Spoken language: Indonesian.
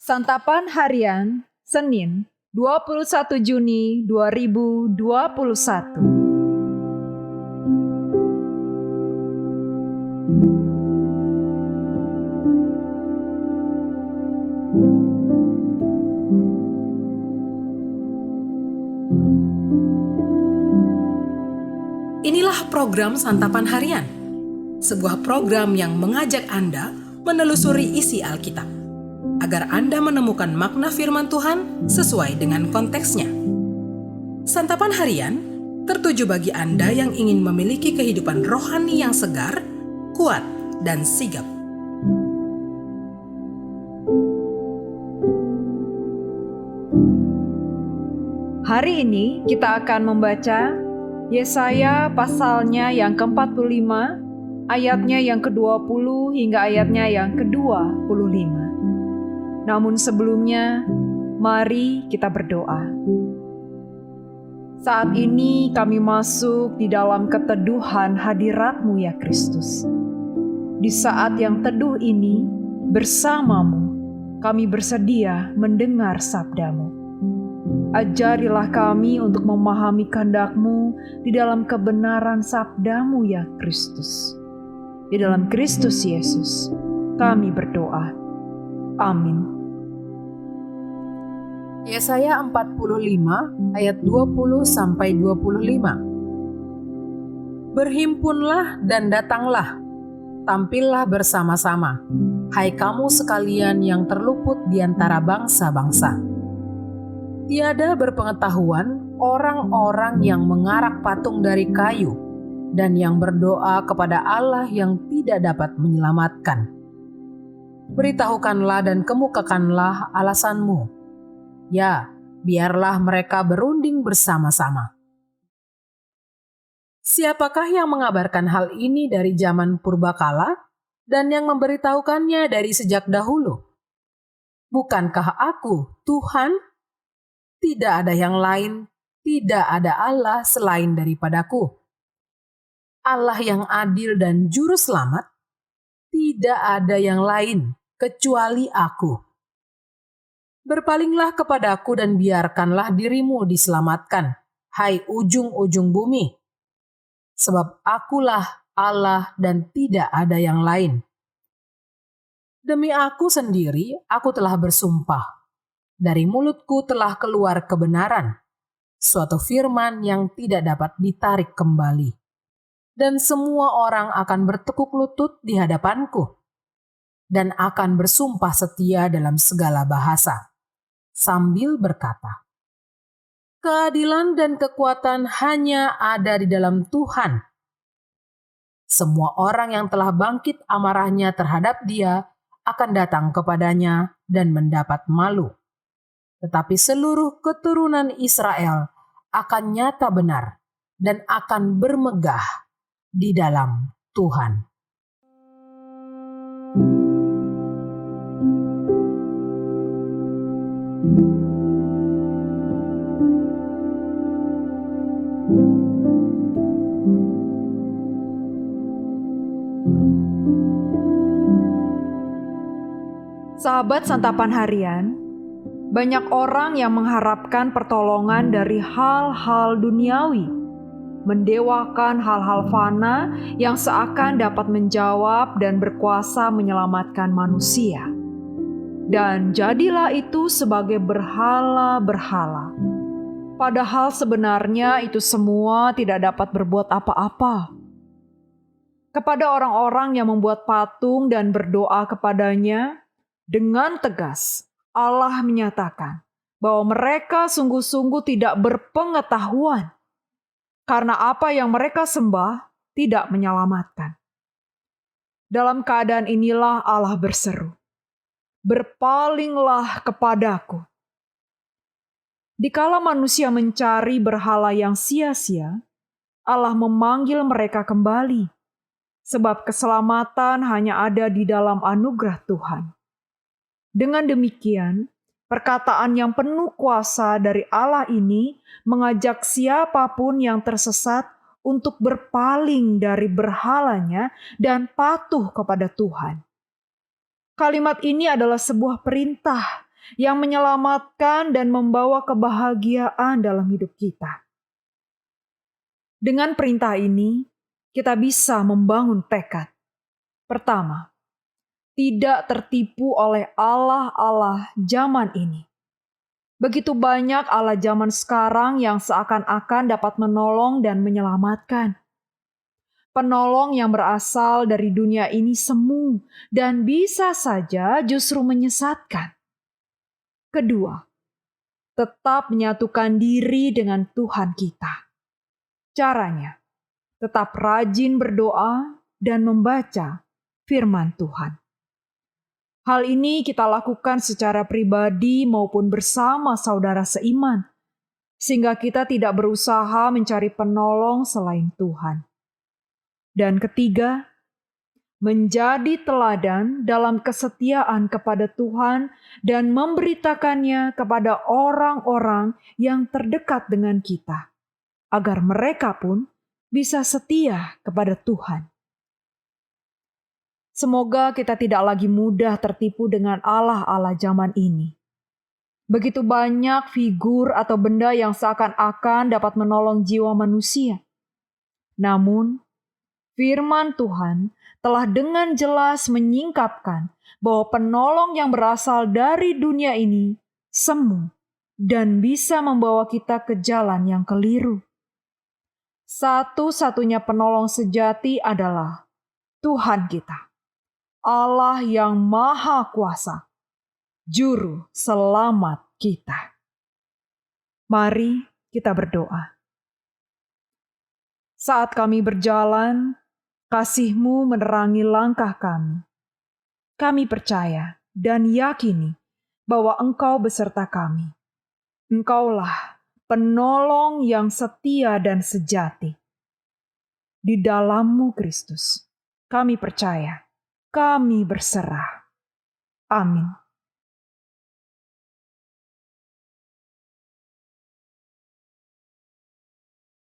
Santapan Harian, Senin, 21 Juni 2021. Inilah program Santapan Harian, sebuah program yang mengajak Anda menelusuri isi Alkitab, agar Anda menemukan makna firman Tuhan sesuai dengan konteksnya. Santapan Harian tertuju bagi Anda yang ingin memiliki kehidupan rohani yang segar, kuat, dan sigap. Hari ini kita akan membaca Yesaya pasalnya yang ke-45, ayatnya yang ke-20 hingga ayatnya yang ke-25. Namun sebelumnya, mari kita berdoa. Saat ini kami masuk di dalam keteduhan hadirat-Mu ya Kristus. Di saat yang teduh ini, bersama-Mu, kami bersedia mendengar sabda-Mu. Ajarilah kami untuk memahami kehendak-Mu di dalam kebenaran sabda-Mu ya Kristus. Di dalam Kristus Yesus, kami berdoa. Amin. Yesaya 45 ayat 20-25. Berhimpunlah dan datanglah, tampillah bersama-sama, hai kamu sekalian yang terluput di antara bangsa-bangsa. Tiada berpengetahuan orang-orang yang mengarak patung dari kayu dan yang berdoa kepada Allah yang tidak dapat menyelamatkan. Beritahukanlah dan kemukakanlah alasanmu. Ya, biarlah mereka berunding bersama-sama. Siapakah yang mengabarkan hal ini dari zaman purbakala dan yang memberitahukannya dari sejak dahulu? Bukankah aku, Tuhan? Tidak ada yang lain, tidak ada Allah selain daripadaku. Allah yang adil dan juru selamat, tidak ada yang lain kecuali aku. Berpalinglah kepadaku dan biarkanlah dirimu diselamatkan, hai ujung-ujung bumi. Sebab akulah Allah dan tidak ada yang lain. Demi aku sendiri, aku telah bersumpah. Dari mulutku telah keluar kebenaran, suatu firman yang tidak dapat ditarik kembali. Dan semua orang akan bertekuk lutut di hadapanku, dan akan bersumpah setia dalam segala bahasa, sambil berkata, keadilan dan kekuatan hanya ada di dalam Tuhan. Semua orang yang telah bangkit amarahnya terhadap Dia akan datang kepadanya dan mendapat malu. Tetapi seluruh keturunan Israel akan nyata benar dan akan bermegah di dalam Tuhan. Sahabat Santapan Harian, banyak orang yang mengharapkan pertolongan dari hal-hal duniawi, mendewakan hal-hal fana yang seakan dapat menjawab dan berkuasa menyelamatkan manusia. Dan jadilah itu sebagai berhala-berhala. Padahal sebenarnya itu semua tidak dapat berbuat apa-apa. Kepada orang-orang yang membuat patung dan berdoa kepadanya, dengan tegas Allah menyatakan bahwa mereka sungguh-sungguh tidak berpengetahuan, karena apa yang mereka sembah tidak menyelamatkan. Dalam keadaan inilah Allah berseru, berpalinglah kepadaku. Dikala manusia mencari berhala yang sia-sia, Allah memanggil mereka kembali, sebab keselamatan hanya ada di dalam anugerah Tuhan. Dengan demikian, perkataan yang penuh kuasa dari Allah ini mengajak siapapun yang tersesat untuk berpaling dari berhalanya dan patuh kepada Tuhan. Kalimat ini adalah sebuah perintah yang menyelamatkan dan membawa kebahagiaan dalam hidup kita. Dengan perintah ini, kita bisa membangun tekad. Pertama, tidak tertipu oleh Allah-Allah zaman ini. Begitu banyak Allah zaman sekarang yang seakan-akan dapat menolong dan menyelamatkan. Penolong yang berasal dari dunia ini semu dan bisa saja justru menyesatkan. Kedua, tetap menyatukan diri dengan Tuhan kita. Caranya, tetap rajin berdoa dan membaca firman Tuhan. Hal ini kita lakukan secara pribadi maupun bersama saudara seiman, sehingga kita tidak berusaha mencari penolong selain Tuhan. Dan ketiga, menjadi teladan dalam kesetiaan kepada Tuhan dan memberitakannya kepada orang-orang yang terdekat dengan kita, agar mereka pun bisa setia kepada Tuhan. Semoga kita tidak lagi mudah tertipu dengan Allah-Allah zaman ini. Begitu banyak figur atau benda yang seakan-akan dapat menolong jiwa manusia. Namun, firman Tuhan telah dengan jelas menyingkapkan bahwa penolong yang berasal dari dunia ini semu dan bisa membawa kita ke jalan yang keliru. Satu-satunya penolong sejati adalah Tuhan kita, Allah yang Maha Kuasa, Juru Selamat kita. Mari kita berdoa. Saat kami berjalan, kasih-Mu menerangi langkah kami. Kami percaya dan yakini bahwa Engkau beserta kami. Engkaulah penolong yang setia dan sejati. Di dalam-Mu Kristus, kami percaya, kami berserah. Amin.